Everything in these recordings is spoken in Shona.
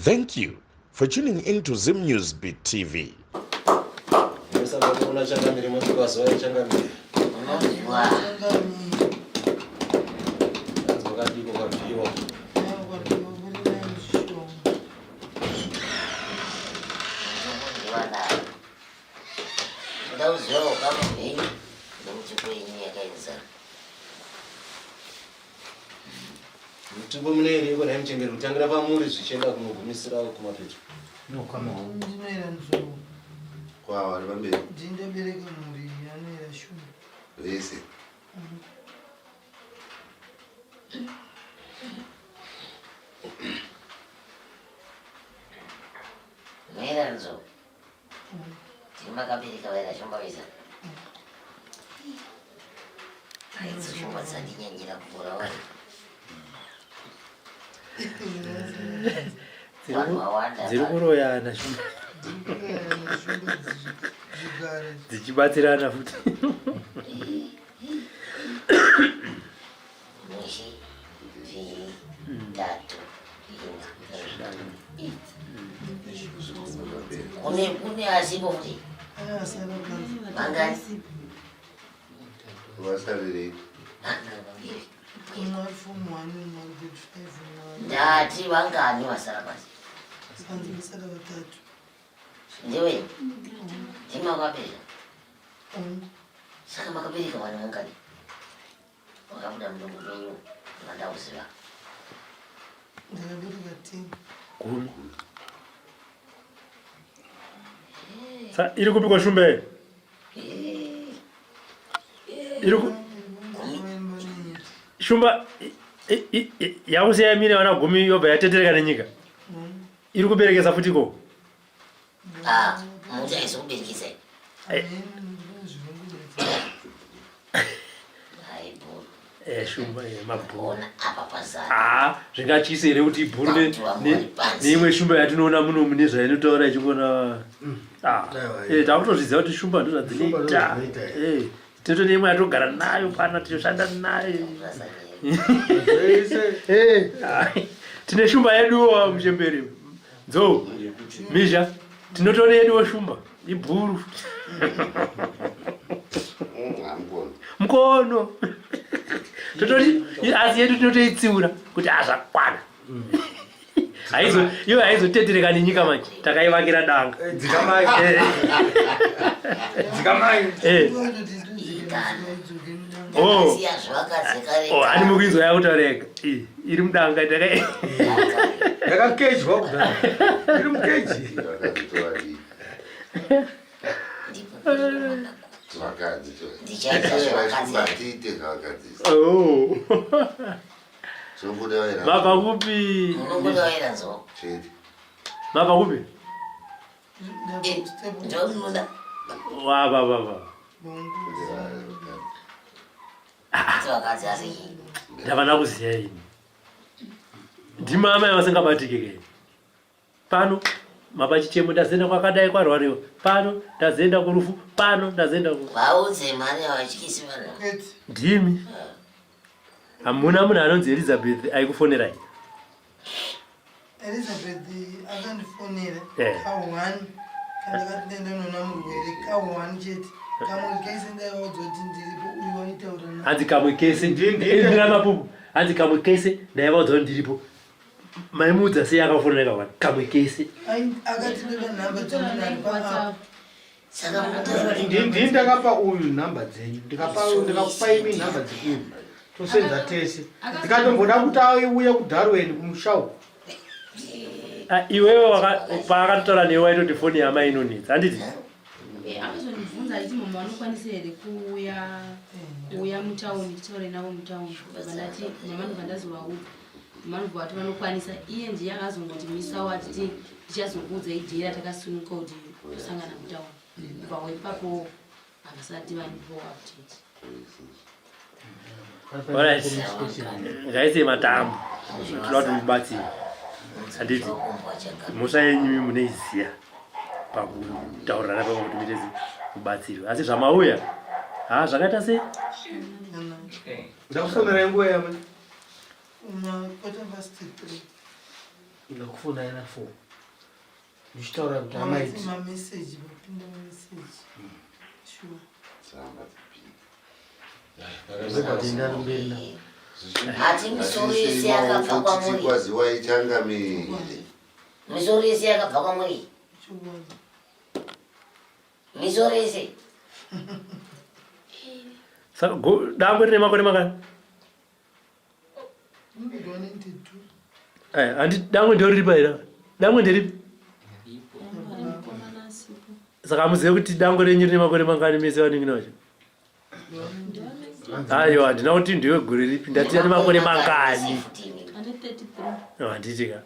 Thank you for tuning in to Zim News Beat TV. Mtubo mnene yuko na mchengero utangira pa muri zvichenda kunogumisira kumapeto. No kama ndinoera nzvo Kwa wali vambiri. ndindobereka muri yanoera shumba Vese. Noera nzvo. Timakabirika vaira shumba vese. Aitso shumba dzandinyangira kuvhura wari. dziri kuroyana shumba dzichibatsirana futi. Mishi, viri, tatu, ina. Kune asipo futi. Mangani. Wasariri. Ndati vangani vasara basi. Ndiwe. Timakabirika. Saka makabirika vanhu vangani. Wakabuda mudumbu menyu vandauziva. ndakabereka 10 Gumi. Sa iri kupikwa shumbe. Iri ku shumba yakusiya mine vana gumi yobva yatetereka nenyika. Iri kuberekesa futiko. Muti aizikuberikisa. Shumba mabhuru. Ona apa pazara. Zvingachise here kuti bhuru neimwe shumba yatinoona muno mune zvainotaura ichikona. Takutozviziva kuti shumba ndo zvadzinoita. Tinoto neimwe yatogara nayo pana tinoshanda nayo. Tine shumba yeduwo muchemberi. Nzou Misha tinotone yeduwo shumba ibhuru. Mkono. Tototi asi yedu tinotoitsiura kuti azvakwana. Iyo haizotetereka nenyika manje takaivakira danga. Dzikamai. Ani mukuizwa yakutareka iri mudanga Ndakakejwa kudhaya. Iri mukeji. Mabva kupi? Unongodaira nzo. Mabva kupi? Ndomuda. Wava. Dzavakadzi asi. Ndavana kuziya ini. Ndimama yavasingabatike ke. Pano mapachichemo ndazenda kwakadai kwarwariwa. Pano ndazenda kurufu. Pano ndazenda ku. Vaudze mari yavachikisi vana. Ndimi. Hamuna munhu anonzi Elizabeth aikufonerai. Elizabeth akandifonera ka1 kandakatenda nona murwere ka1 chete kamwe kese ndaivaudza kuti ndiripo uyu waitaura naye. Hanzi kamwe kese ndira mapupu. Hanzi kamwe kese ndaivaudza kuti ndiripo. Maimudza sei akafonera ka1 kamwe kese. Akatinoda nhamba dzamunhu pa Saka munotaura Ndini ndakapa uyu nhamba dzenyu. Ndikakupa imi nhamba dzenyu. Tosenza tese. Ndikatomboda kuti auye kuDarwin kumushawo. Iwewe paakatotaura newe waitoti foni yama inonetsa handiti? Akazondibvunza achiti mama vanokwanisa here kuuya mutauni tichaure navo mutauni. Vandati mama ndobva ndazovaudzwa. Mama ndobva vati vanokwanisa. Iye ndiye akazongotimisao atiti ndichazokuudzai dhera takasununguka kuti tosangana mutauni. Kubva ipapo havasati vanipo update. Alright. Ngaise matambo. Toda kuti mubatsire. Handiti? Musha yenyu munoiziya pakutaurirana pamwe kuti muite mubatsirwe. Asi zvamauya zvakaita sei? Ndakusonera nguva yamwe. Uma quarter past 3. ndakufuna ina 4 ndichitaura kuti amaiti mameseji kupinda mameseji sure zikatindari mberi na ati misoro yese yakabva kwamuri waichangamire misoro yese yakabva kwamuri misoro yese saka dangwe rine makore makani handi dangwe ndio riripa here dangwe nderipi saka muzive kuti dangwe renyu rine makore mangani mese vaningina vacho aiwa handina kuti ndiwe gure ripi ndati ane makore mangani handitika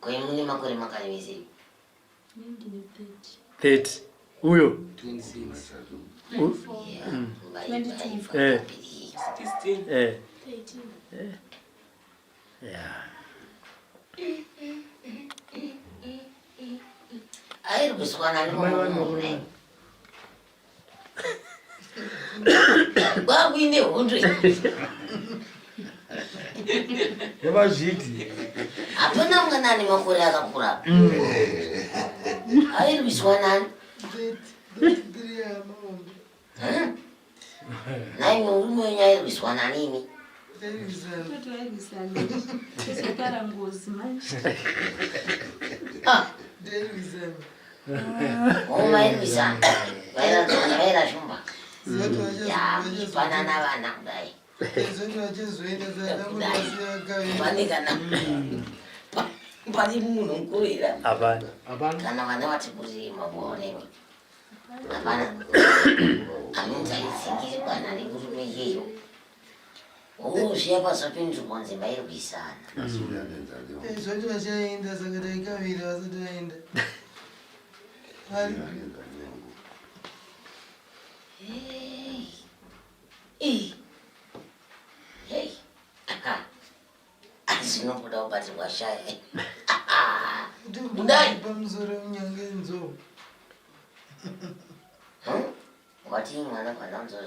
kwe mune makore makani mese 30 uyo 22 airi kuswana nemamune kwakuine hundre yavazviti hapana mwana ane makore akakura airi kuswanani naimwe urume wenyu airi kuswana nini omairwisana vairashumba yapanana vana kudai vanekana pani munhu mukurira kana vana vati kuti maboonemi hapana anonzi aitsingiri kwana rekurume iyeyo ouziya pasapinzurwa nzimba iri kuisana zvati vachaenda saka taikavira vasati vaenda azvinobuda ubati washaya pamusoro unyange nzou wati mwana kwana nzou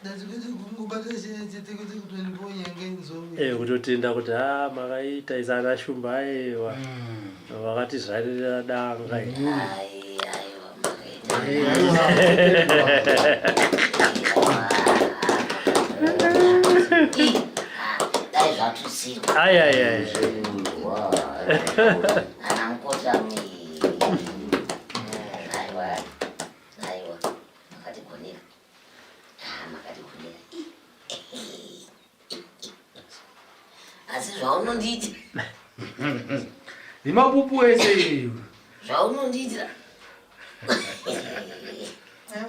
ndazikuti kungobata shaya chete kuti kutondipa unyange nzou kutotenda kuti makaita isana shumba aiwa vakati zvarira danga dai zvatusirwa ana mukotami aiwa makatigonera makatigonera asi zvaunondiita nemapupu ese iyo zvaunondiitira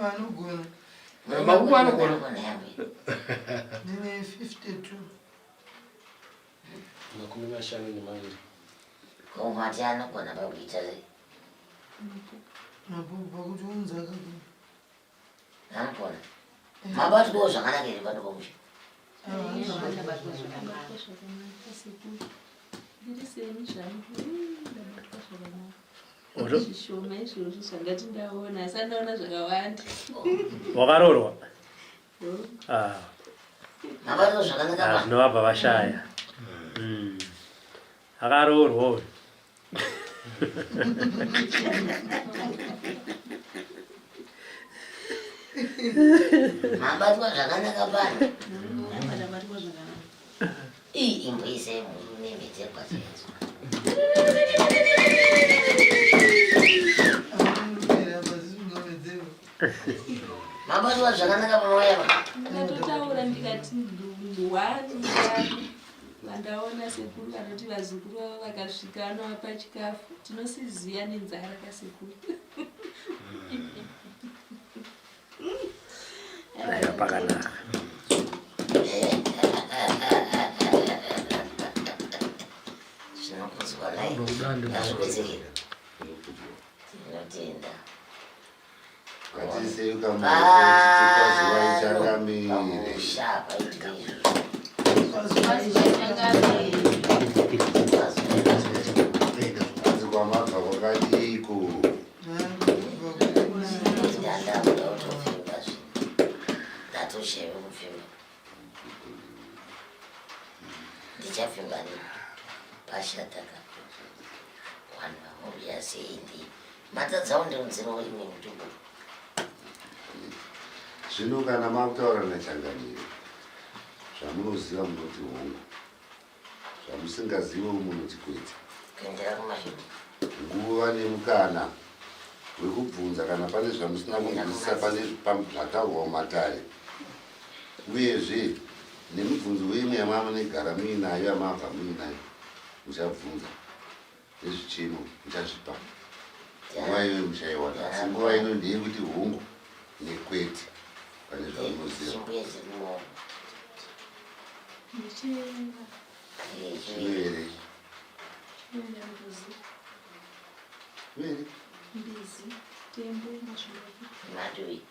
vanogona mapupu anogona ndine 52 makumi mashanu nemairi komati anogona pakuita sei mapupu pakuti unzi akagona anopona mabatwawo zvakanaka here panopamusha zvishoma izvozvo zvangati ndaona asi andaona zvakawanda wakarorwa mabatwawo zvakanaka zvinovabva vashaya akarorwa uyu mabatwa zvakanaka pano ndabatwa zvakanaka imboisei nemhetekwa zvezwa mabatwa zvakanaka pamawayava ndatotaura ndikati ndwani vandaona sekuru vanoti vazukuru vavo vakasvika vanovapa chikafu tinosiziya nenzara kasekuru aya pakanaka zvinokuzwa nai azvikudzikira tinotenda shapa kwamabva kwakadiko ndandakuda kutofimba zvino ndatosheve kufimba ndichafimba nini pashataka seindi matadzawo ndeunzira imwe mutombo zvino kana makutaura nachangamire zvamunoziva munoti hongu zvamusingaziva munoti kwete kuendera kumashure nguva nemukana wekubvunza kana pane zvamusina kunzwisisa pane zvataurwa mumatare uyezve nemibvunzo weimwe yamamunegara muinayo yamabva muinayo muchabvunza nezvichemo muchazvipa nguva iyoyo muchaiwana asi nguva ino ndeyekuti hongu nekwete pane zvamunoziva zvinoere Mbizi, tembo, mashuruku, madui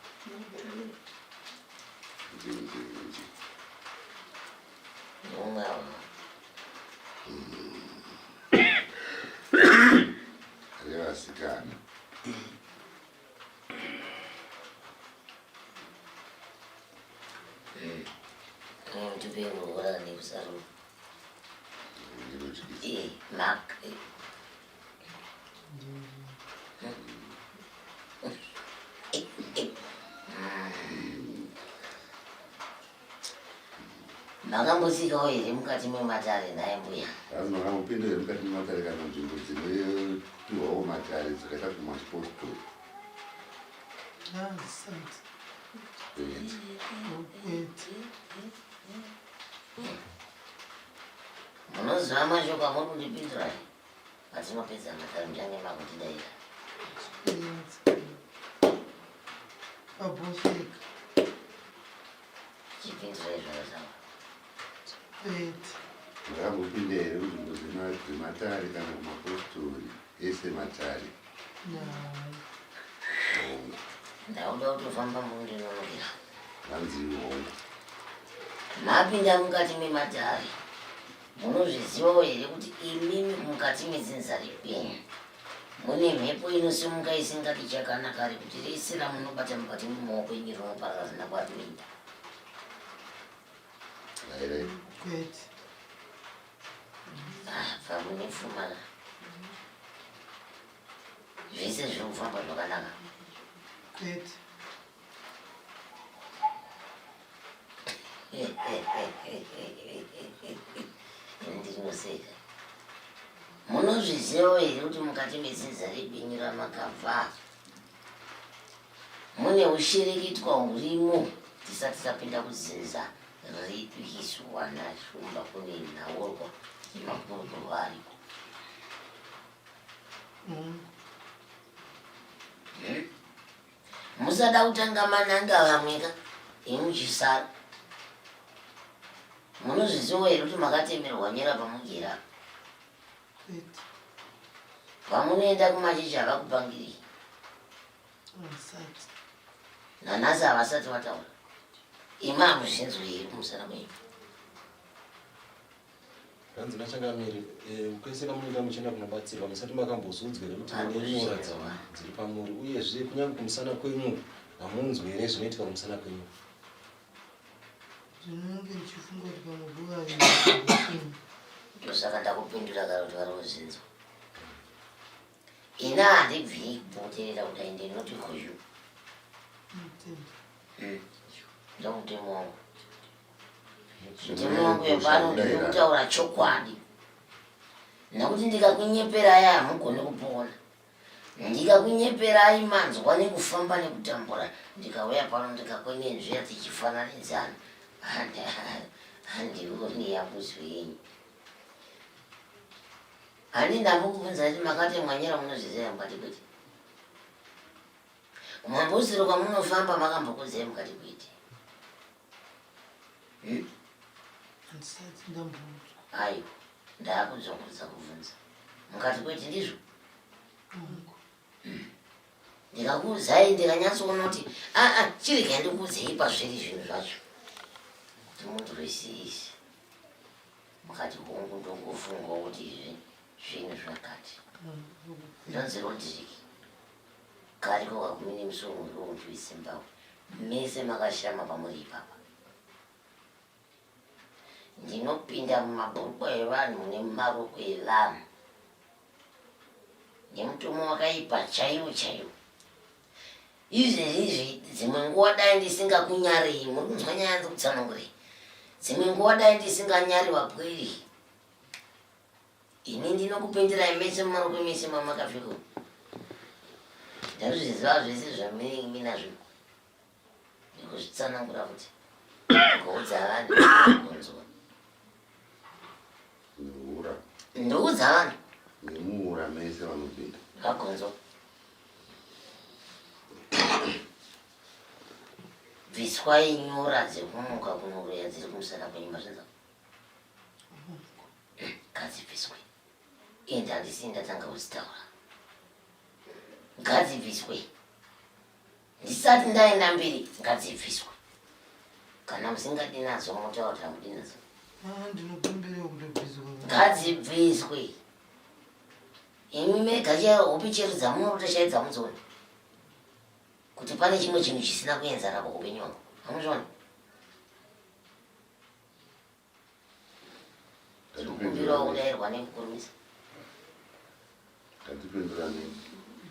ungawa revasikana ndipengurora nekusaro mak makambosikawo here mukati mematare naye mbuya azinokambopinda here mukati mematare kana nzvimbo dzinopiwawo matare dzakaita kumaspostori munoziva mashoko amuri kundipindura patinopedza matare muchange makundidaira chipindura izvakazava makambopinda here kunzvimbo dzematare kana kumapostori ese matare ndauda kutofamba mundinonokera vanziri hongu mapinda mukati mematare munozvizivawo here kuti imimi mukati medzinza repenyu mune mhepo inosimuka isingati chakanaka rekuti rese ramunobata mukati mumaoko enyu rinoparara zina kwapinda airai bva mune pfumana zvese zviri kufamba zvakanaka ndinoseka munozvizivawo here kuti mukati medzinza rebenyu ramakabva mune ushereketwa hurimo tisati tapinda kudzinza reduhiswa nashumba kune nhaurwa nemakurukuru ariko musada kutanga mananga vamweka emuchisara munozvizivawo here kuti makatemerwa nyera pamugera pamunoenda kumachechi avakupangiri nanhasi havasati vataura imi hamuzvinzwi here kumusana menyu kanzi nachangamiri kwese kamunoenda muchienda kunobatsirwa musati makambozodzwa kuti nenyora dziri pamuri uyezve kunyange kumusana kwenyu hamunzwi here zvinoitika kumusana kwenyu ndinenge ndichifunga kuti pamuguva ndosaka ndakupindura kare kuti vari kuzvinzwa ina handibvii kupoterera kudai ndinoti khuzhu ndokutemo wangu mutemo wangu yepano ndiri kutaura chokwadi nokuti ndikakunyeperai hamugoni kupona ndikakunyeperai manzwa nekufamba nekutambura ndikauya pano ndikakwenenzveya tichifananidzana handioni yambuzwi yenyu hani ndambokubvunza kuti makatemwanyira munozviziva mukati kwete mwambusiro kwamunofamba makambokudzai mukati kwete handisati ndambodzwa aiwa ndakudzongudza kubvunza mukati kwete ndizvo ndikakuudzai ndikanyatsoona kuti chirege ndikuudzei pazviri zvinhu zvacho kuti muntu wesiisi mukati hongu ndongofunga kuti izvi zvinhu zvakati ndonzi rodhiriki kari kwakakumine musoro rountu wezimbabwe mese makashama pamuri ipapa ndinopinda mumabhurukwa evanhu nemumaroko evanhu yemutomo wakaipa chaiwo chaiwo. Izvezvi dzimwe nguva dai ndisingakunyarei, muri kunzwa nyaya dzekutsanangurei. Dzimwe nguva dai ndisinganyari vapweri, ini ndinokupenderai mese mumaoko mese mamakapfeka. Ndazviziva zvese zvamunenge minazvo, ndikuzvitsanangura kuti ngoudza vanhu kunzwa. Ndoudza vanhu nemuura mese vanopinda vagonzwa. Bviswai nyora dzekumuka kunokuya dziri kumusana kwenyumba zvenza. Ngadzibviswe. Ende handisi ndatanga kuzitaura. Ngadzibviswe. Ndisati ndaenda mberi ngadzibviswe. Kana musingadi nadzo motaura kuti hamudi nadzo. Ndinokumbira kutobviswa. Ngadzibviswe. Imi mega chaiwo hope chero dzamunoti chaidza mudzoni. Kuti pane chimwe chinhu chisina kuenzana pakupenyu wangu. Hamuzvona? Ndinokumbirawo kudairwa nekukurumisa. katipindurane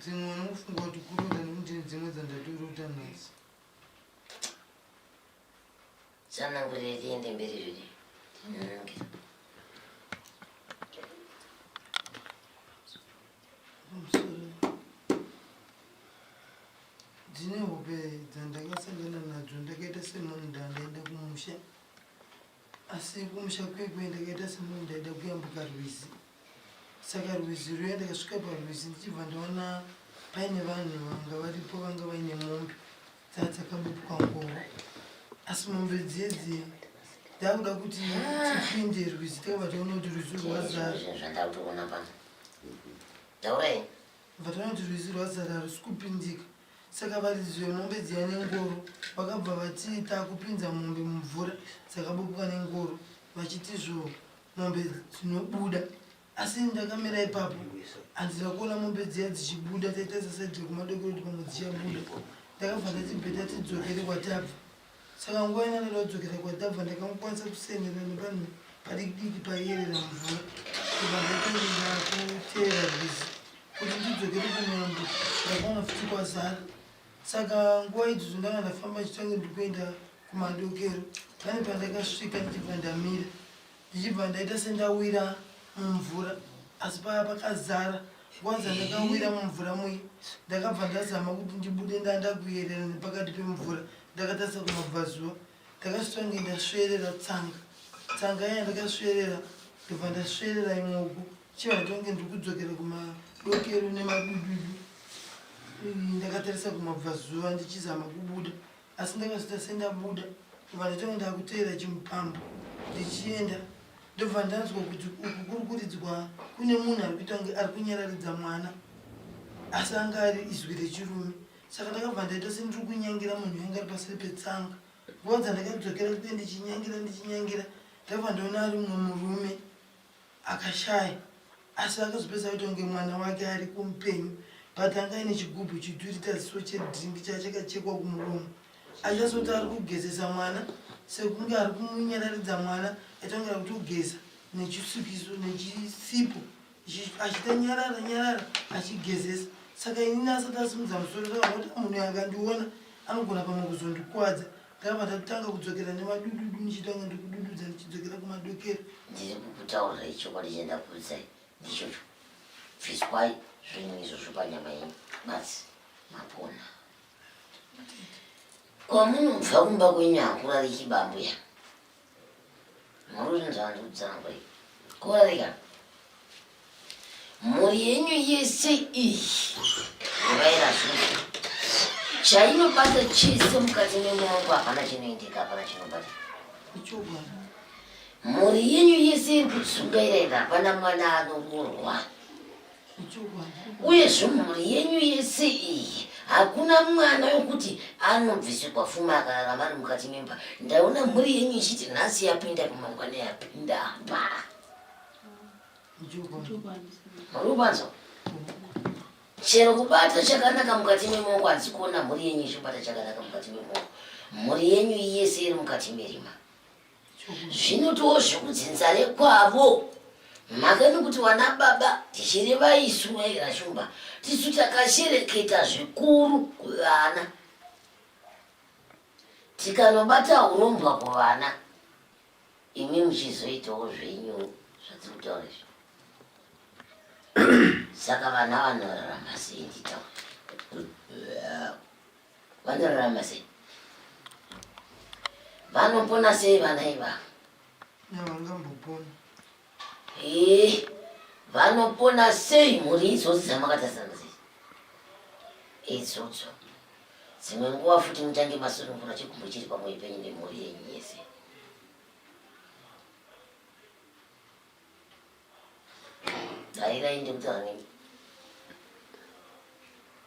Dzimwe unofunga kuti kuroda nekuti dzimwe dzandatorota nadzo. Tsanangurire tiende mberi zviri. Dzine hope dzandakasangana nadzo ndakaita semunhu ndandaenda kumusha. Asi kumusha kwekwe ndakaita semunhu ndaida kuyambuka rwizi. Saka rwizi ruya ndakasvika parwizi ndichibva ndaona paine vanhu vanga varipo vanga vaine mombe dzakabupwa ngoro. Asi mombe dziye ndakuda kuti tipinde rwizi takabva taona kuti rwizi rwazara. Zvandakutoona pano. Taurai. Bva taona kuti rwizi rwazara harisi kupindika. Saka varidzwi vemombe dziya nengoro vakabva vati takupinza mombe mumvura dzakabupwa nengoro vachitizvo mombe dzinobuda. Asi ndakamira ipapo handina kuona mombe dziya dzichibuda taita sasaidhi kumadokero kuti pamwe dzichabuda. Ndakabva ndatibheta tidzokere kwatabva. Saka nguva inandada kudzokera kwatabva ndakamukwanisa kusenera nepanhu padiki paiyerera mvura. Kubva ndaitoenda kuteera rwizi kuti ndidzokere kunyambo ndakaona futi kwazara. Saka nguva idzodzo ndanga ndafamba chitange ndikuenda kumadokero. Pane pandakasvika ndichibva ndamira ndichibva ndaita sendawira mumvura asi paya pakazara. Nguva dzandakawira mumvura muyi ndakabva ndazama kuti ndibude ndandakuyerera nepakati pemvura ndakatarisa kumabvazuva. Ndakasvitange ndasverera tsanga iya ndakasverera ndibva ndasverera imwoko chiva tonge ndikudzokera kumadokero nemadududu. Ndakatarisa kumabvazuva ndichizama kubuda asi ndakasvita sendabuda ndibva ndatonge ndakuteera chimupambo ndichienda. Ndobva ndanzwa kuti uku kuri kuridzwa kune munhu ari kuita kunge ari kunyararidza mwana asi anga ari izwi rechirume. Saka ndakabva ndaita sendiri kunyangira munhu yanga ari paseri petsanga. Nguva dzandakadzokera kuti ndichinyangira ndabva ndaona ari mumwe murume akashaya asi akazopedza kuita kunge mwana wake ari kumupenyu. But anga ine chigubhu chidurita ziso chedhiringi chachakachekwa kumuromo. Achazoti ari kugezesa mwana sekunge ari kumunyararidza mwana aitangira kuti ugeza nechisukiso nechisipo achiita nyarara achigezesa. Saka inini asati asimudza musoro takaona kuti munhu akandiona anogona pamwe kuzondikwadza. Ndakabva ndatanga kudzokera nemadududu ndichitanga ndikudududza ndichidzokera kumadokero. Ndiri kukutaurirai chokwadi chandakudza ndichocho. Bviswai zvinhu izvozvo panyama yenyu basi mapona. Kwamunobva kumba kwenyu hakura richibambuya muri zvinzvandiudzanangwai kurarika mhuri yenyu yese iyi vaira zvino chainobata chese mukati memuoko hapana chinoendeka hapana chinobata. Mhuri yenyu yese iri kutsungairaira hapana mwana anoburwa. Uyezve mhuri yenyu yese iyi hakuna mwana wekuti anobvisirwa pfuma akararama ari mukati memba. Ndaona mhuri yenyu ichiti nhasi yapinda pamangwana yapinda apa. Muri kubanzwa? Chero kubata chakanaka mukati memaoko handisi kuona mhuri yenyu ichibata chakanaka mukati memaoko. Mhuri yenyu yese iri mukati merima. Zvinotowo zvekudzinza rekwavo makani kuti wana baba tichiri vaisu vaira shumba tisu takashereketa zvikuru kuvana tikanobata uromba kuvana imi muchizoitawo zvenyu zvati kutaura izvo saka vana vanorarama sei nditaura vanorarama sei vanopona sei vana iva Navangambopona. Vanopona sei mhuri idzodzo dzamakatasana sei idzodzo dzimwe nguva futi mutange masunungura chigumbu chiri pamwe penyu nemhuri yenyu yese dairai ndikutaura nemi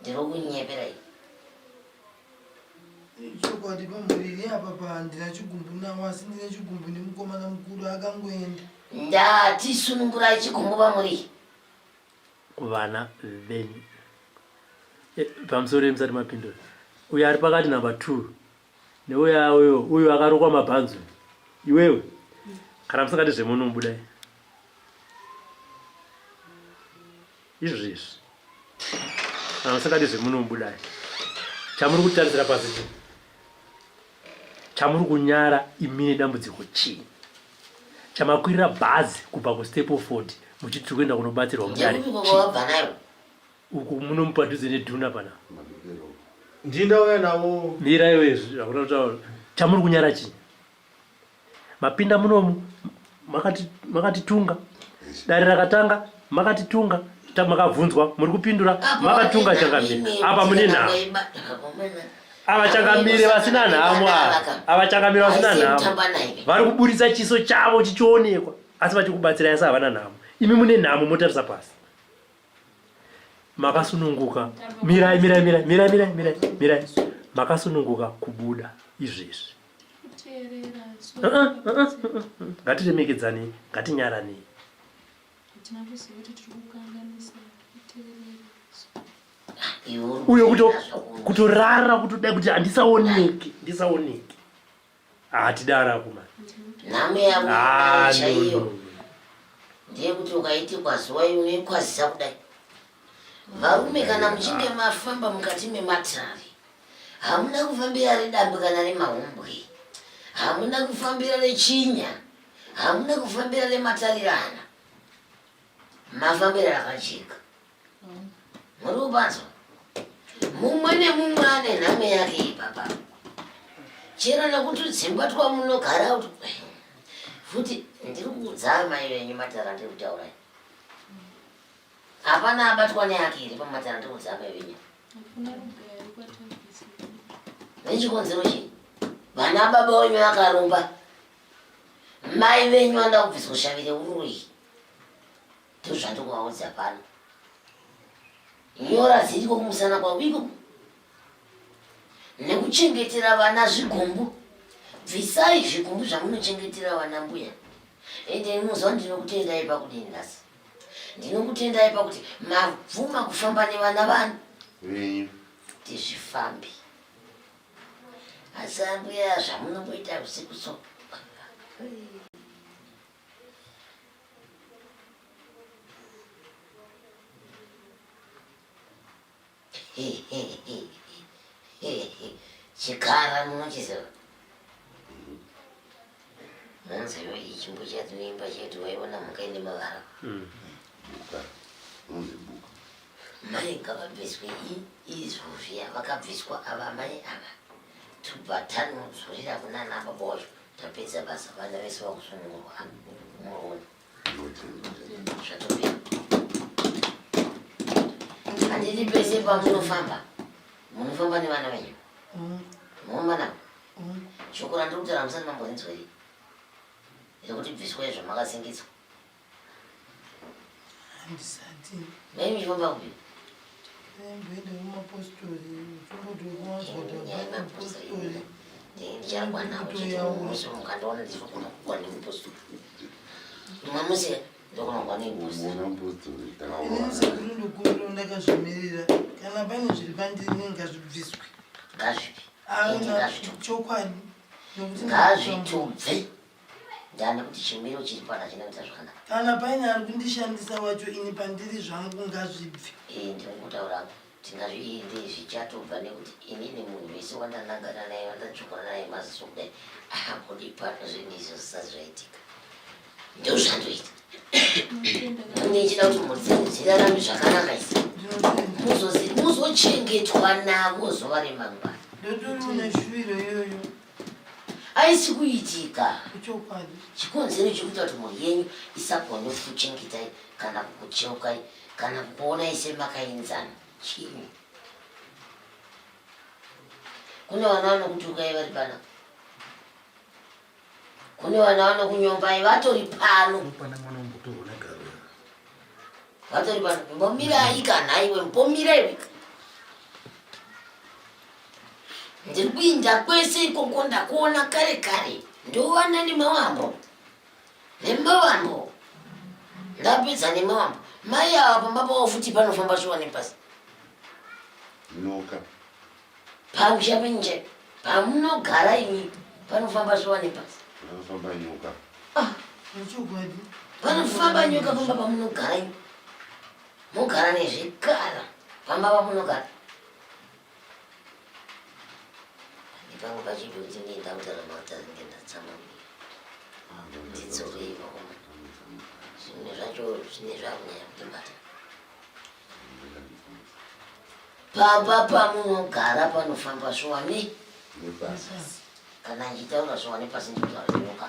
ndiri kunyepera chokwadi pamhuriri apa pandina chigumbu nawo asi ndine chigumbu nemukomana mukuru akangoenda ndati sunungurai chigumbu pamhuri kuvana venyu pamusoro emusati mapindura uyo ari pakati namba 2 neuyo uyo akarokwa mabhanzu iwewe kana musingati zvemunombudai izvizvi kana musingati zvemunombudai chamuri kutarisira pasi chamuri kunyara imine dambudziko chii chamakwirira bhazi kubva kustepo 40 muchitiri kuenda kunobatsirwa mudare uku munomupadhuze nedhuna pana ndindauya navo mira iwezvi hakuna kutaura chamuri kunyara chii mapinda munomu makatitunga dare rakatanga makatitunga makabvunzwa muri kupindura makatunga changamire apa mune nhamo ava changamire vasina nhamo ava changamire vasina nhamo vari kuburitsa chiso chavo chichionekwa asi vachikubatsirai asi havana nhamo imi mune nhamo motarisa pasi makasununguka mirai makasununguka kubuda izvezvi ngatiremekedzanei ngatinyaranei uyo kutorara kutodai kuti handisaoneke hatidara kuma nhamo yavo chaiyo ndeyekuti ukaitikwa zuva unoikwazisa kudai varume kana muchinge mafamba mukati mematrari hamuna kufambira redambi kana remahumbwe hamuna kufambira rechinya hamuna kufambira rematarirana mafambira rakajeka muri kupanzwa mumwe nemumwe ane nhamo yake ipapa chero nekuti dzimba twamunogara kuti futi ndiri kuudzaa mai venyu matara ndiri kutaurai hapana abatwa neake iri pamatara ndiri kuudzaa mai venyu nechikonzero chii vana baba venyu vakarumba mai venyu vanda kubviswa shavire urui ndozvandikuvaudza pano nyora dziriko kumusana kwavo ikoko nekuchengetera vana zvigumbu bvisai zvigumbu zvamunochengetera vana mbuya ende muziva ndinokutendai pakudini nhasi ndinokutendai pakuti mabvuma kufamba nevana vanhu tizvifambi asi ambuya zvamunomboita usiku so chikara munochiziva manzivo ichimbo chatinoimba chetu waiona mukaende mavara mai ngavabviswe izvozviya vakabviswa ava mai ava tubhatanodzorera kuna nababa wacho tapedza basa vana vese vakusunungurwa muruona zvatopera handiti pese pamunofamba munofamba nevana venyu muomba navo shoko randiri kutaura musati mambonzwa iri rekuti bviswa izvo makasengeswa handisati maimifamba kupi mboenda kumapostori chombotokumapostori ndicharikwanavo mukandaona ndizokona kukwana nemupostori mamuse ndokona kukwana nemupostori sekuru ndakazvimirira kana pane zviri pandiri ngazvibviswe ngazvipi chokwadi ngazvitubve ndani kuti chimiro chiri pana chinoita zvakanaka. Kana paine ari kundishandisa wacho ini pandiri zvangu ngazvibve. Ndikutaura tingazviende zvichatobva nekuti inini munhu wese wandanangana naye wandatsvukana naye maziso kudai akudi pano zvinhu izvo zvisati zvaitika. Ndo zvandoita. Ndichida kuti mhuri dzenyu dzirarame zvakanaka isi. Muzochengetwa navo zuva remangwana. Ndotori une shuviro iyoyo. Haisi kuitika. Chokwadi. Chikonzero chekuita kuti mhuri yenyu isagone kukuchengetai kana kukucheukai kana kukuonai semakaenzana. Chini. Kune vana vanokutukai vari panapa. Kune vana vanokunyombai vatori pano. Vatori pano. Mbomirai kana iwe mbomirai. Ndiri kuinda kwese ikoko ndakuona kare kare. Ndovana nemawambo. Nemawambo. Ndapedza nemawambo. Mai ava pambapawo futi panofamba shuwa nepasi. Nyoka. Pamusha penje. Pamunogara imi panofamba shuwa nepasi. Panofamba nyoka. Chokwadi. Panofamba nyoka pamba pamunogara imi. Mugara nezvikara. Pamba pamunogara. Pangu pachipi kuti ndienda kutaura mautaro ngendatsama. Ndidzorei pakoma. Zvimwe zvacho zvine zvakunyanya kutimbata. Pamba pamunogara panofamba shuwa nepasi. Kana ndichitaura shuwa nepasi ndikutaura nyoka.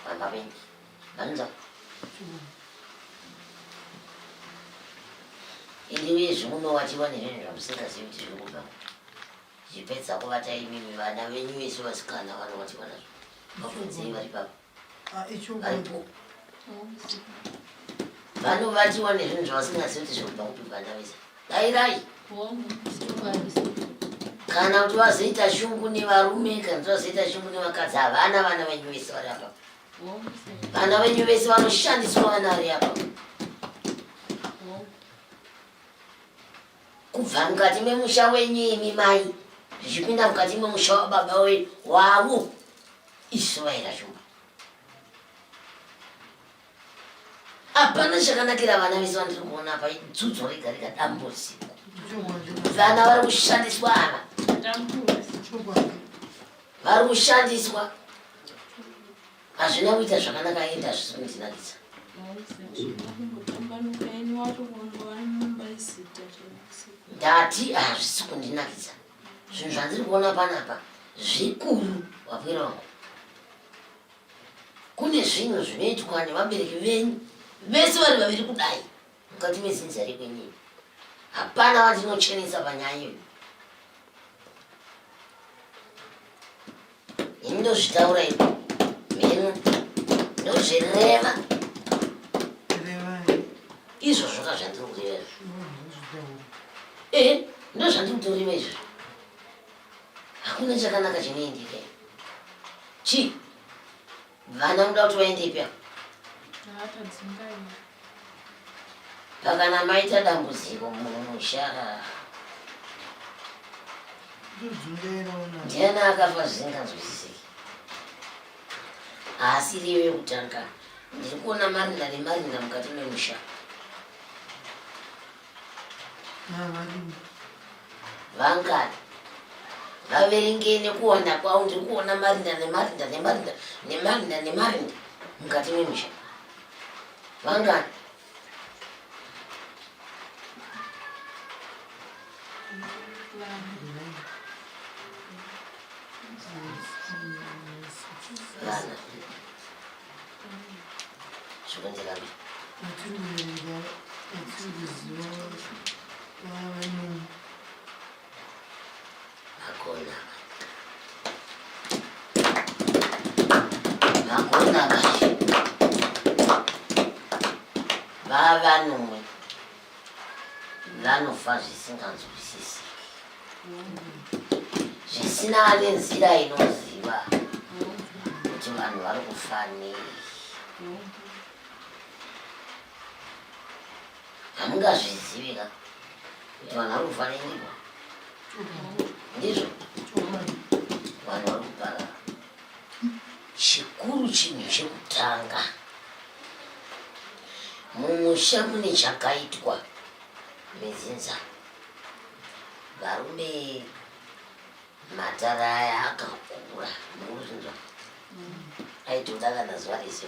Pamba penyu. Vanza. Indiwe zvimunowatiwa nezvinhu zvamusingazivi kuti zviri kubva. Zvipedza kuvata imimi vana venyu vese vasikana vanovatiwa nazvo. Vafundzei vari papa. Varipo. Vanovatiwa nezvinhu zvavasingazivi kuti zviri kubva kupi vana vese. Dairai. Kana kuti vazoita shungu nevarume kana kuti vazoita shungu nevakadzi havana vana venyu vese vari apa. Vana venyu vese vanoshandiswa vana vari apa. Kubva mukati memusha wenyu imi mai. Zvichipinda mukati memusha wababa wavo. Isu vaira shumba. Hapana chakanakira vana vese vandiri kuona apa dzidzo rega rega dambudziko. Vana vari kushandiswa ava. Vari kushandiswa. Hazvina kuita zvakanaka enda zvisi kundinakidza. Ndati hazvisi kundinakidza. Zvinhu zvandiri kuona panapa zvikuru wapwira wangu. Kune zvinhu zvinoitwa nevabereki venyu vese vari vaviri kudai mukati mezinza rekwenyini. Hapana vandinochenesa panyaya iyo. Ini ndozvitaura iko. Meno ndozvireva. Izvo zvoka zvandiri kureva. Ndozvandiri kutoreva izvo. Hakuna chakanaka chinoendeka. Chi? Vana muda kuti vaende pya. Pakana maita dambudziko mumusha. Ndiana akafa zvisinganzwisisiki. Asi rive kutanga. Ndiri kuona marinda nemarinda mukati memusha. Vangani. Vaverenge nekuwanda kwavo ndiri kuona marinda nemarinda nemarinda nemarinda nemarinda mukati memusha. Vangani. Vana. Zvokonzerami. Hakuna. Hakuna kashi. Vavanhu vanofa zvisinganzwisisiki. Zvisina nenzira inoziva kuti vanhu vari kufa nei. Hamungazvizivika kuti vanhu vari kufa nei. Ndizvo vanhu vari kuparara. Chikuru chino chekutanga mumusha mune chakaitwa mezinza varume matara aya akakura muruzvinzwa aitoda kana zuva rese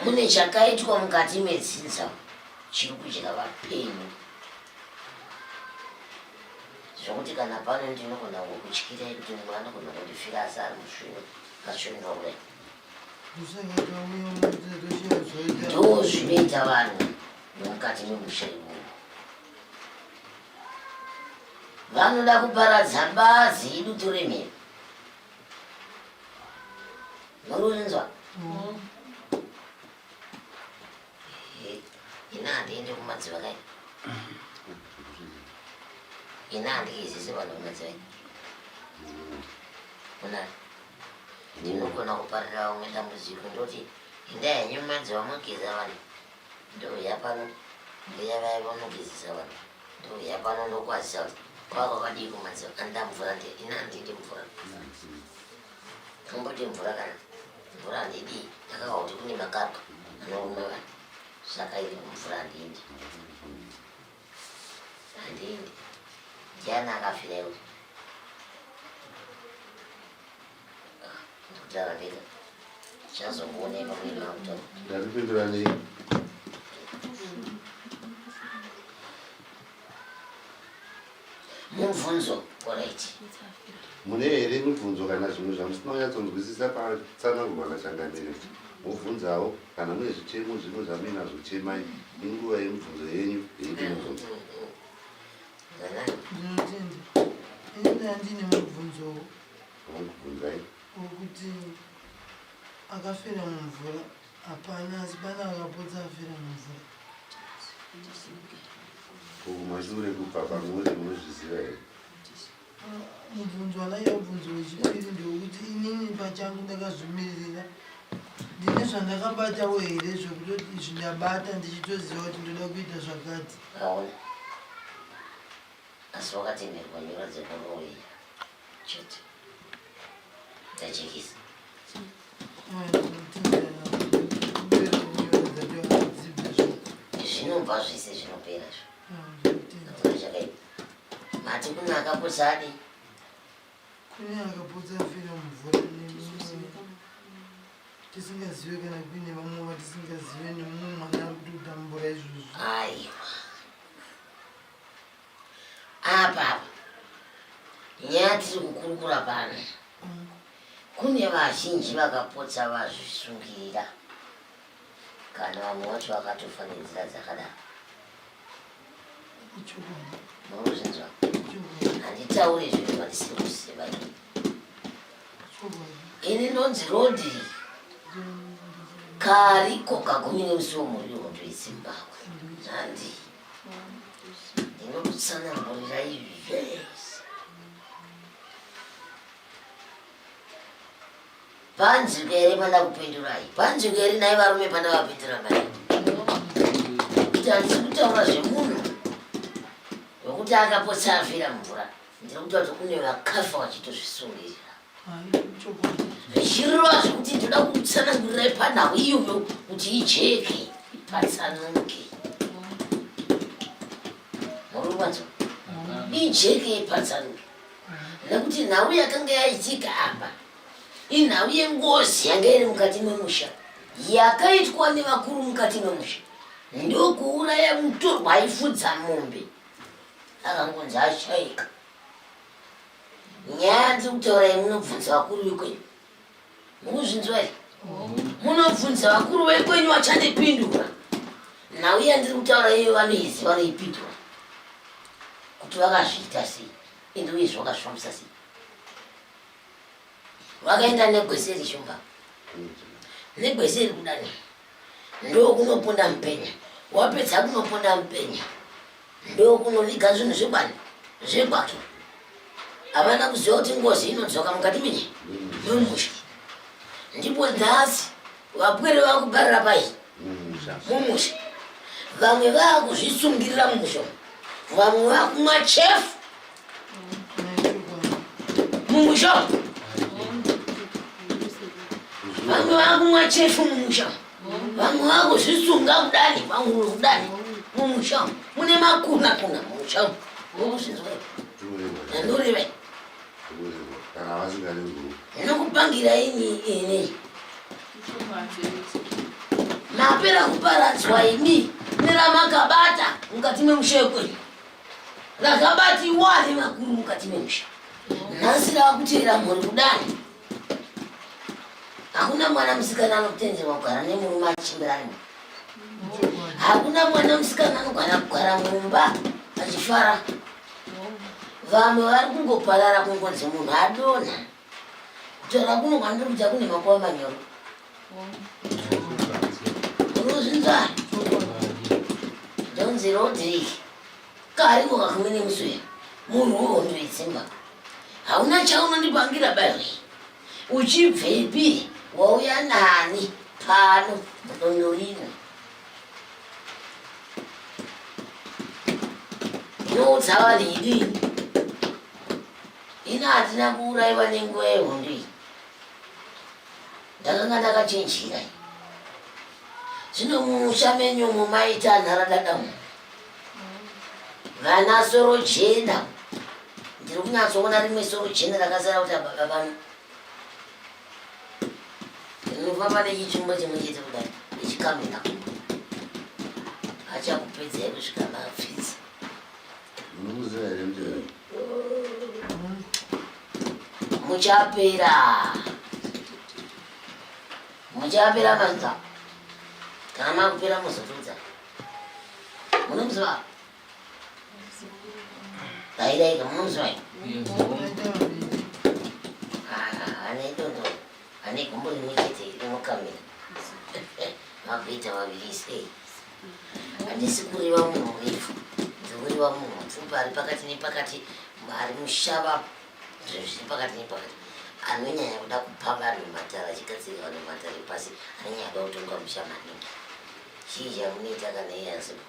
mune chakaitwa mukati medzinza chiri kudya vapenyu zvokuti kana pano ndinogona kukutyirai kuti mumwe anogona kundifira asi ari mushure kachonera kudai ndo zvinoita vanhu mukati memusha imomo vanoda kuparadza bazi idutu remhepo muruzvinzwa ina handiende kumadziva kai ina handikizise vanhu kumadziva kuna ndinogona kuparira umwe dambudziko ndoti indaa yenyu mumadziva mogeza vanhu ndouya pano ndeyavaya vanogezesa vanhu ndouya pano ndokwazisa kuti kwakakadii kumadziva andida mvura ina handidi mvura tomboti mvura kana mvura handidii ndakava kuti kune makapa anorume vanhu saka iri mvura handiendi handiendi ndiani akafira iwe ndikutaura ndega chazokuoneka kuine makutaura ndaripindura nei mubvunzo oraiti mune here mibvunzo kana zvimwe zvamusina kunyatsonzwisisa patsanangurwa nachanganire mubvunzawo kana mune zvichemo zvino zvamuinazvo chemai inguva yemibvunzo yenyu yeiti mubvunzo ndinotenda handine mubvunzo wokubvunzai wokuti akafira mumvura hapana asi pana akapotsa afira mumvura kumashure kubva pamwe munozviziva here mubvunzo wanaiya mubvunzo wechipiri ndewekuti inini pachangu ndakazvimirira ndine zvandakabatawo here zvekutoti izvi ndabata ndichitoziva kuti ndoda kuita zvakati aona asi wakatenderwa nyora dzekunouya chete ndachekisa zvinobva zvese zvinopera zvo zvakaipa mati kune akapotsa adi kune akapotsa afira mumvura tisingazive kana kuine vamwe vatisingazive nemumwe mwana ari kutotambura izvozvo aiwa apapa nyaya tiri kukurukura pano kune vazhinji vakapotsa vazvisungirira kana vamwe vacho vakatofa nenzira dzakadaro munozvinzwa handitaure zvinhu vandisiri kuziva ini ndonzi rodi kariko kagumi nemusi womuriwo ndoizimbabwe handi ndinokutsanangurira izvi zvese panzviko here panda kupindurai panzviko here nai varume panda vapindura mai kuti handisi kutaura zvemunhu wekuti akapotsa afira mvura ndiri kutaura kuti kune vakafa vachitozvisungirira zvichirova zvekuti ndoda kutsanangurirai panhau iyoyo kuti ijeke ipatsanuke muruvanzo ijeke ipatsanuke nekuti nhau yakanga yaitika apa inhau yengozi yanga iri mukati memusha yakaitwa nevakuru mukati memusha ndokuuraya mutorwa aifudza mombe akangonzi ashaika nyaya ndiri kutaurai munobvunza vakuru vekwenyu mukuzvinzwa here munobvunza vakuru vekwenyu vachandipindura nhau yandiri kutaura iyo vanoiziva vanoipindura kuti vakazviita sei ende uyezve vakazvifambisa sei vakaenda negweseri shumba negweseri kudani ndo kunoponda mupenya wapedza kunoponda mupenya ndo kunoviga zvinhu zvebani zvekwake havana kuziva kuti ngozi inodzoka mukati menye memusha ndipo nhasi vapwere vakubarira pai mumusha vamwe vaakuzvisungirira mumusha vamwe vakumwa chefu mumusha vamwe vamwe vakumwa chefu mumusha vamwe vakuzvisunga kudani pahuro kudani mumusha mune makuna mumusha okuzvinzwa ndoreve kana vasingarevo ndinokupangira ini mapera kuparadzwa ini neramakabata mukati memusha yekwenyu rakabatiwa nemakuru mukati memusha nhasi ravakutera mhuri kudani hakuna mwana musikana anotenderwa kugara nemurume achimbirani hakuna mwana musikana anogara kugara mumba achifara vamwe vari kungoparara kungonzi munhu adonha kutaura kuno kwandiri kuita kune makuva manyoro unozvinzwa donzi rodrik kari kokakumwe nemusuya munhu wehondo yetsimba hauna chaunondipangira bawe uchibvepi wauya nani pano mudondo rino inoutsawa lidi ina hatina kuuraiwa nenguva yehondo iyi ndakanga ndakachenjira zvino mumusha menyumo maita nharadadamu vana soro jena ndiri kunyatsoona rimwe soro jena rakasara kuti ababa pano ndinofamba nechichumba chimwe chete kudai ichikamena achakupedzai kusvika mapfidzi munomuziva here muteveri muchapera manza kana makupera muzotudza munomuziva dairaika munomuziva ane dondo ane gumbo rimwe chete rinokamira makuita vaviri sei handisi kuriva munhu refu ndikuriva munhu mupfupi ari pakati nepakati ari mushava zviri pakati nepakati anonyanya kuda kupa vanhu matara achigadzirira vanhu matara pasi anonyanya kuda kutonga musha maningi chii chamunoita kana iye asipo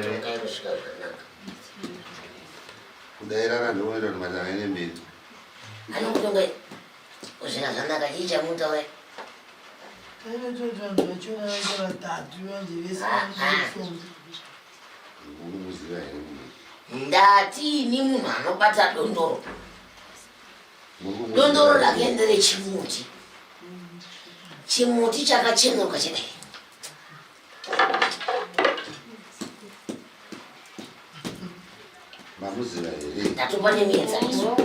tongai kusvika zvakanaka kudairana ndooita kuti matara ine mberi anokutonga kusvika zvanaka chii chamutaura munomuziva here ndati ini munhu anobata dondoro dondoro rake ndere chimuti chakachenuruka chidai mamuziva here ndatopa nemienzaniso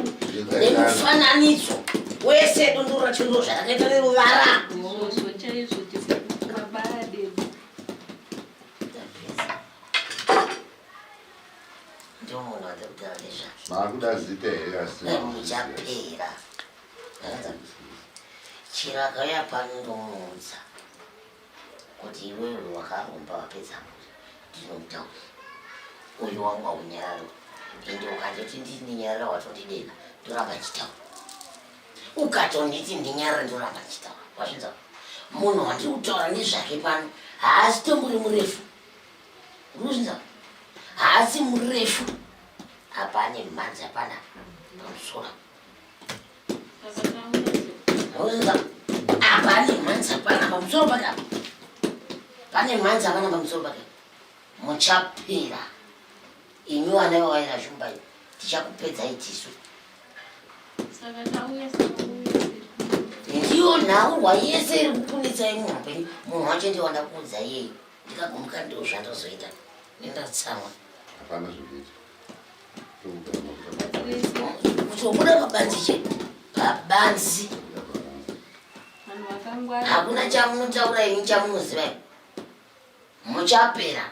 nemufananidzo wese dondoro racho ndo zvakaita neruvara ndomunhu andikutaura nezvazvo maakuda zita here asi muchapera chiro akauya pano ndomuudza kuti iwewe wakaromba wapedza ndinomutaura uyu wangu aunyararo ende ukatoti ndinyarara watondidena ndoramba chitaura ukatonditi ndinyarara ndoramba chitaura wazvinza munhu wandiri kutaura nezvake pano haasi tomburi murefu urikuzvinza haasi murefu apa ane mhanza pana pamusoro urikuzvinza apa ane mhanza pana pamusoro pake apa pane mhanza pana pamusoro pake muchapera imi vana vawaira shumbai tichakupedzai tisu ndiyo nhaurwa yese iri kupunitsai muupenyu munhu wacho ndiwanda kuudza yei ndikagumuka ndo zvandozoita nendatsamwa hapana zvekuita kutobuda pabanzi che pabanzi hakuna chamunotaura imi chamunozivai muchapera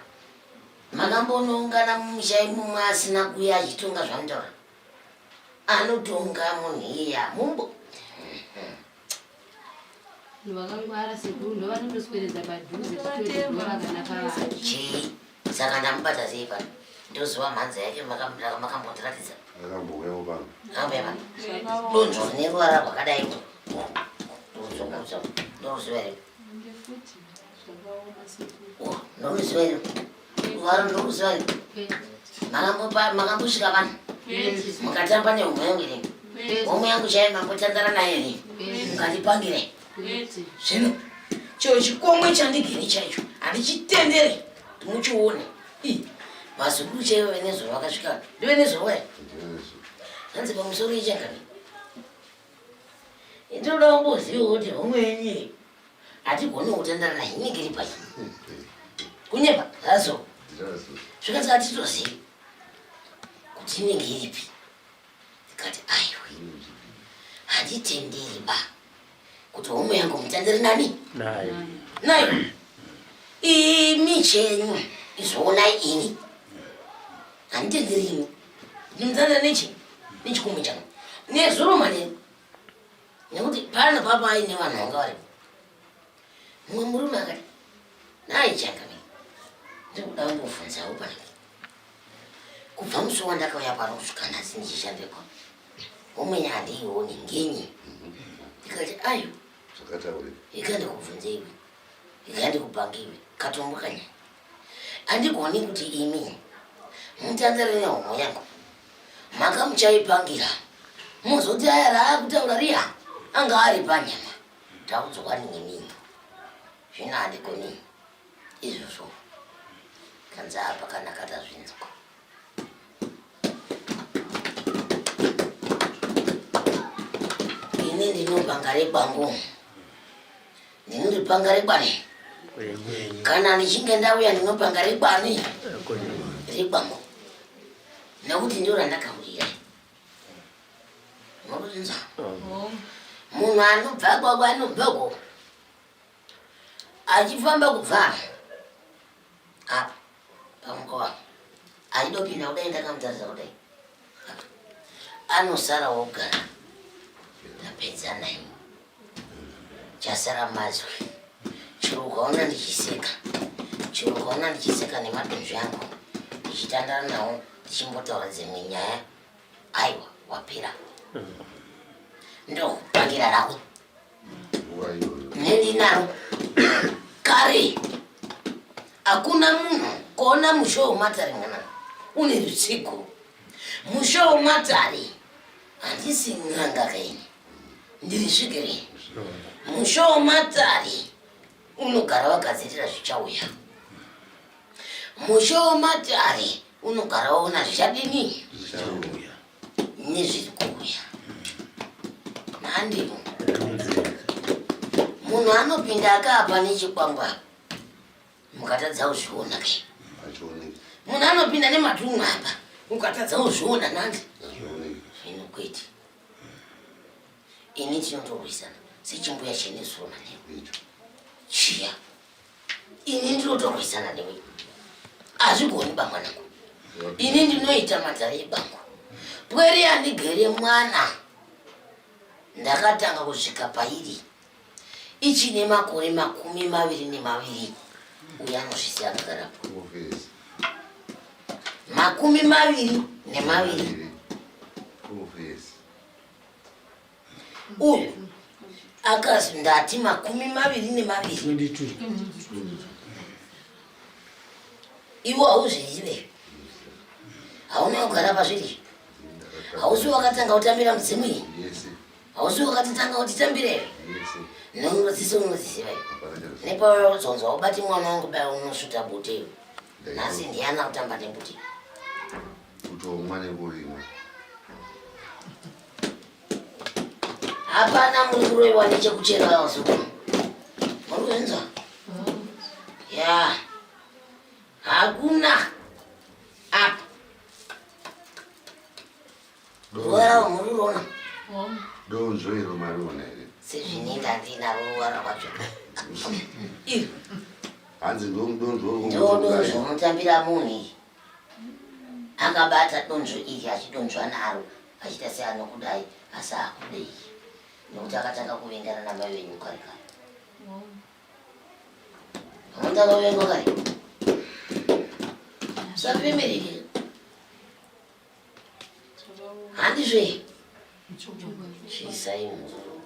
makambonoungana mumusha imumwe asina kuya achitonga zvamutaura anotonga munhu iya mumbo vakangwara sekuru ndovanondosweredza padhuze kutoeoragana chii saka ndamubata sei pano ndoziva mhanza yake makambotiratidza akambouyawo pano ambe pano donzvo rine ruvara rwakadai ndoruziva iri ndoruziva iri ruvara ndoruziva iri makambosvika pano mukatamba neumwengu iri Homwe yangu chaima mbotandara naye ni. Ngandipangire. Zvino cho chikomwe chandigiri chaicho handichitenderi timuchione mazukuru chaivo venezoro vakasvika ndivenezoro ere hanzi pamusoro ichakani ndinoda kumboziva kuti homwe yenyu hatigoni kutandara naye inenge iri pai kunyepa hazo zvikanzi hatitozivi kuti inenge iripi tikati aiwe handitenderi ba kuti homwe yangu mutandere nani nayo imichenyu izvoona ini handitenderi ini ndimutandere nechikomwe changu nezuro manene nekuti pano papa aine vanhu vanga varipo mumwe murume akati naichangami ndikuda kumbobvunzawo panapa kubva musi wandakauya pano kusvika nhasi ndichishandirwa homwe yandiioni ngenyi ndikati ayo ikandikubvunzeiwe ikandikupangiwe katombokanya handigoni kuti imi mutandare nehomwe yangu makamuchaipangira muzoti aya raakutaura riya anga ari panyama taudzwa ningemini zvino handigoni izvozvo kanzi apa kana katazvinzwa ini ndinopanga rekwangu ndinondipanga rekwani kana ndichinge ndauya ndinopanga rekwani rekwangu nekuti ndio randakaurira nokuzinza munhu anobva kwako anobvako achifamba kubva apa pamukova aidopinda kudai ndakamutarisa kudai anosara wogara ndapedza naye chasara mazwi chiro ukaona ndichiseka chiro ukaona ndichiseka nemadonzvo yangu ndichitandara nawo ndichimbotaura dzimwe nyaya aiwa wapera ndokupangira rako nendinaro kare hakuna munhu kuona musho wematare mwana une rutsiko musho wematare handisi n'anga kaini ndiri svigere musho wematare unogara vagadzirira zvichauya musho wematare unogara waona zvichadini nezviri kuuya nhandimo munhu anopinda akaapa nechikwangwa mukatadza kuzviona kai munhu anopinda nematumwe apa ukatadza kuzviona nandi zvino kwete ini tinotorwisana sechimbuya chenesoro manewe chiya ini ndinotorwisana newe hazvigoni bamwanangu ini ndinoita madzare ebangu pwere yandigere mwana ndakatanga kusvika pairi ichine makore 22 uya anozvisiya akagarapo 22 uyu akazi ndati 22 iwo hauzvizive hauna kugara pazviri hausi wakatanga kutambira mudzimwi hausi wakatitanga kutitambire nomunodziso unodziziva nepauzonzwa ubati mwana wangu bai unosvuta bute nhasi ndiyana kutamba nebute hapana muri kuroiwa nechekuchera wazuku muri kuenza ya hakuna apa ruwara muri rona donzvoiro mariona here sezvinenda ndinaro ruwara kwacho hanzi ndodonzvo unotambira munhu akabata donzvo iri achidonzva naro achita seanokudai asi akudei nekuti akatanga kuvengana namai venyu kare kare amotanga kuvengwa kare sapemereke handizve chisai muzuru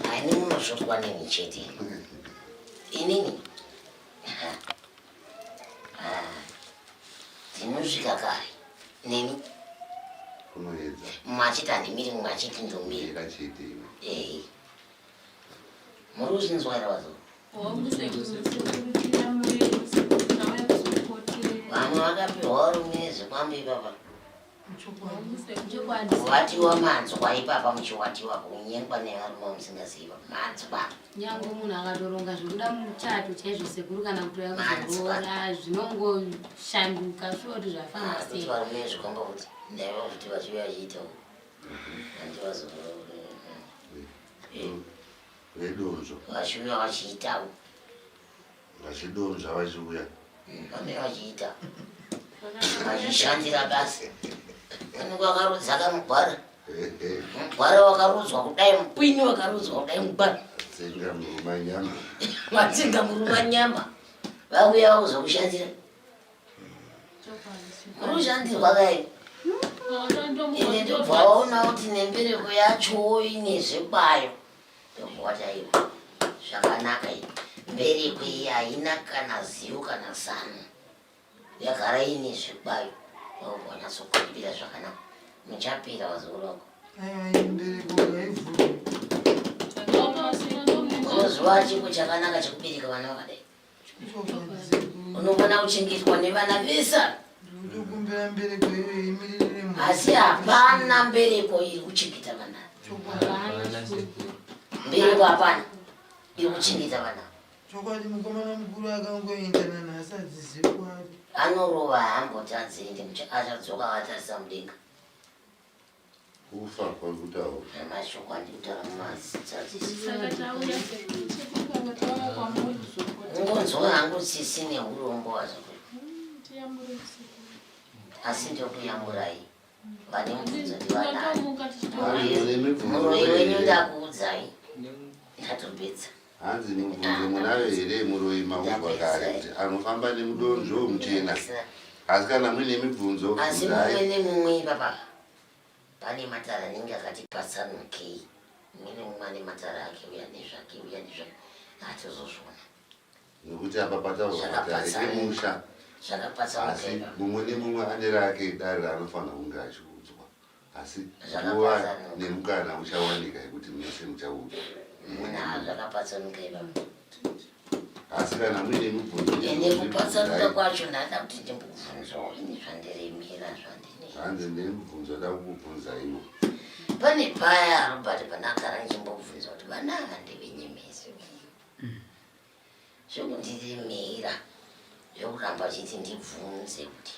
haini munosvotwa neni chete inini nemi unoedza machiti handimiri mumwe achiti ndombiri yakachiti imwe muri kuzvinzwa here vazo vamwe vakapiwa varume zvekwambo ipapa watiwa manzwa ipapa muchiwatiwapo kunyengwa nevarume musingaziva manzwa nyange munhu akatoronga zvekuda muchato chaizvo sekuru kana kutoyakuzorora zvinongoshanduka svoti zvafamba kuti varume zvikomba kuti ndaiva kuti vachiuya vachiitawo handivazorora vedonzvo vachiuya vachiitawo vachidonzva vachiuya vamene vachiita vachishandira basi anenge vakarodzaka mugwara mugwara wakarodzwa kudai mupini wakarodzwa kudai mugwara tsenga muruma nyama matsenga muruma nyama vauya vakuzokushandira munoshandirwa kai ine ndobva waona kuti nembereko yacho ine zvekwayo ndobwataiwa zvakanaka iyi mbereko iyi haina kana zivo kana zano yagara ine zvekwayo vaubwanyatsokupira zvakanaka muchapira vazorako unoziva chiko chakanaka chekubereka vana vakadai unogona kuchengetwa nevana vesa asi hapana mbereko iri kuchengeta vana mbereko hapana iri kuchengeta vana chokwadi mukomana mukuru akangoendana nhasi adzizikwari anorova hamboti anzende achadzoka akatarisa mudenga kufa kwakutawo namashoko andikutaura mumazitsadzisi ungonzwa hangu tsisi neurombo wazvo asi ndokuyamburai vane mubvunzo ndivanai muroyi wenyu ndakuudzai ndatopedza hanzi mubvunzo munayo here muroyi maubva kare kuti anofamba nemudonzvo muchena asi kana muine mibvunzo asi mumwe nemumwe ipapa pane matara anenge akati patsanukei mumwe nemumwe ane matara ake uya nezvake uya nezvake atozozvona nokuti apa patauaemusha asi zvakapatsanukei mumwe nemumwe ane rake dare raanofanira kunge achiudzwa asi nguva nemukana uchawanika yekuti mese muchaudzwa munhu zvakapatsanukei papa asi kana muine mibvunzo ende kupatsanuka kwacho ndada kuti ndimbobvunzawo ini zvandiremera zvandine hanzi nemibvunzo da kukubvunza iwo pane paya robert panagara ndichimbobvunza kuti vana vandevenyemezi zvokundiremera zvokuramba chiti ndibvunze kuti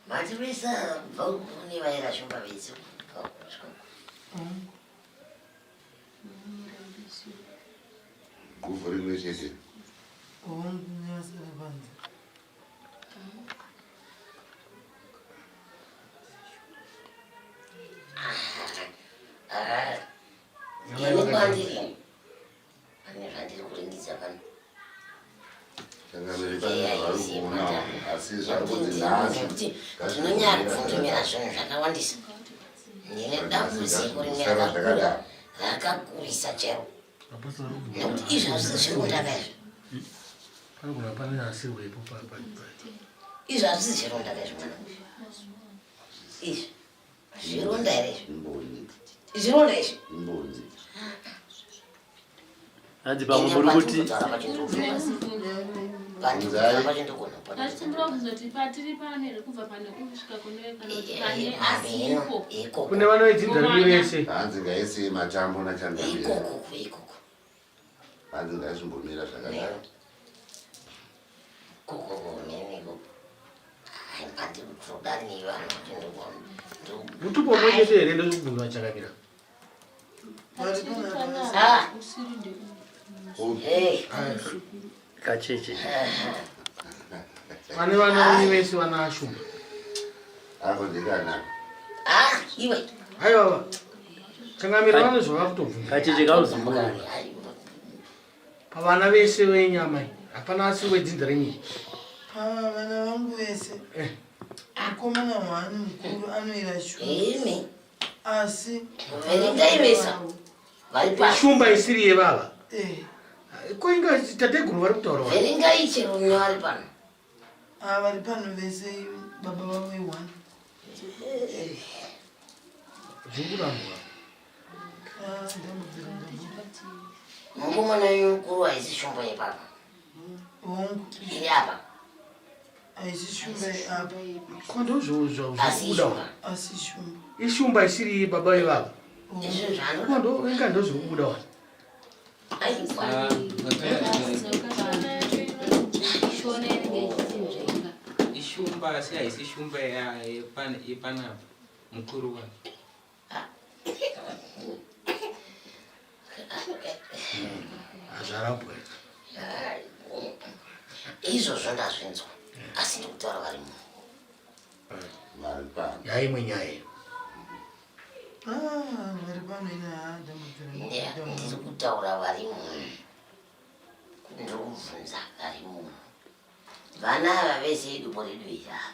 mati vese bva kune vaira shumba vese guvhu rimwe chete ongunyasarabanza ini kwandiri pane zvandiri kuringidza pano asi zvakuti nhasi zvinonyaripfundumira zvinhu zvakawandisa ndine dambudziko rimwe rakakura rakakurisa chero nekuti izvazvo zvirondaka izvo izvazvo zvirondaka izvo mwana izvi zvironda here izvi zvironda izvi hanzi pamwe muri kuti kune vanoidzinza rimi vese hanzi ngaisi matambo nachangamira ikoko hanzi ngaisimbomira zvakadaro mutupo mwe chete here ndozvibvunzwa chakamira kacheche vane vana venyu vese vana ashumba ako ndikanaka iwe aiwa changamira vanozvava kutobvunza kacheche kauzimbuka pavana vese venyama hapana asi wedzinza renyii vana vangu vese mukomana mhani mukuru anoira shumba asi verengaivesa shumba isiri yevava koinga tateguru vari kutaura verengai chero mune vari pano vari pano vese baba vavo i1 zvikurambwa ndambobvira ndabuda mukomana yukuru haisi shumba yepapa hongu iri apa haisi shumba apa kondo asi zvaubuda asi shumba ishumba isiri baba ivava izvo zvanoda kondo inga ndo zvikubuda wani ishumba asi haisi shumba yepanapa mukuru wani hazvarapwa izvozvo ndazvinzwa asi ndikutaura vari munhu yaimwe nyaya vari pano ina ndambobvira ndiri kutaura vari munhu ndiri kubvunza vari munhu vana ava vese dupo redu iri ava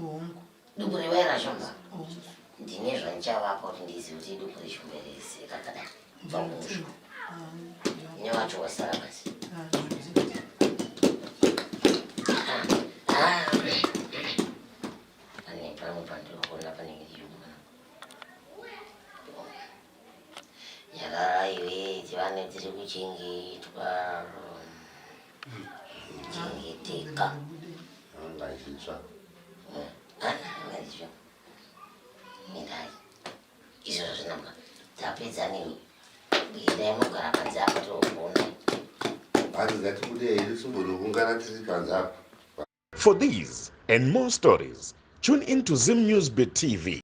hongu dupo revairashomba hongu ndine zvanichavapa kuti ndizive kuti dupo reshomba rese kakadai pamushu nevacho wasara basi pane pamwe pandinokuona panenge ndichikuona nyararaiwe dzivane dziri kuchengetwa chengeteka anga achitsva angazvo midai izvozvo zvinamba dzapedza nini bikidai munogara panze apa tokuona asi ngatibudei tisimbonoungana tiri panze apa. For these and more stories, tune in to Zim News Bit TV.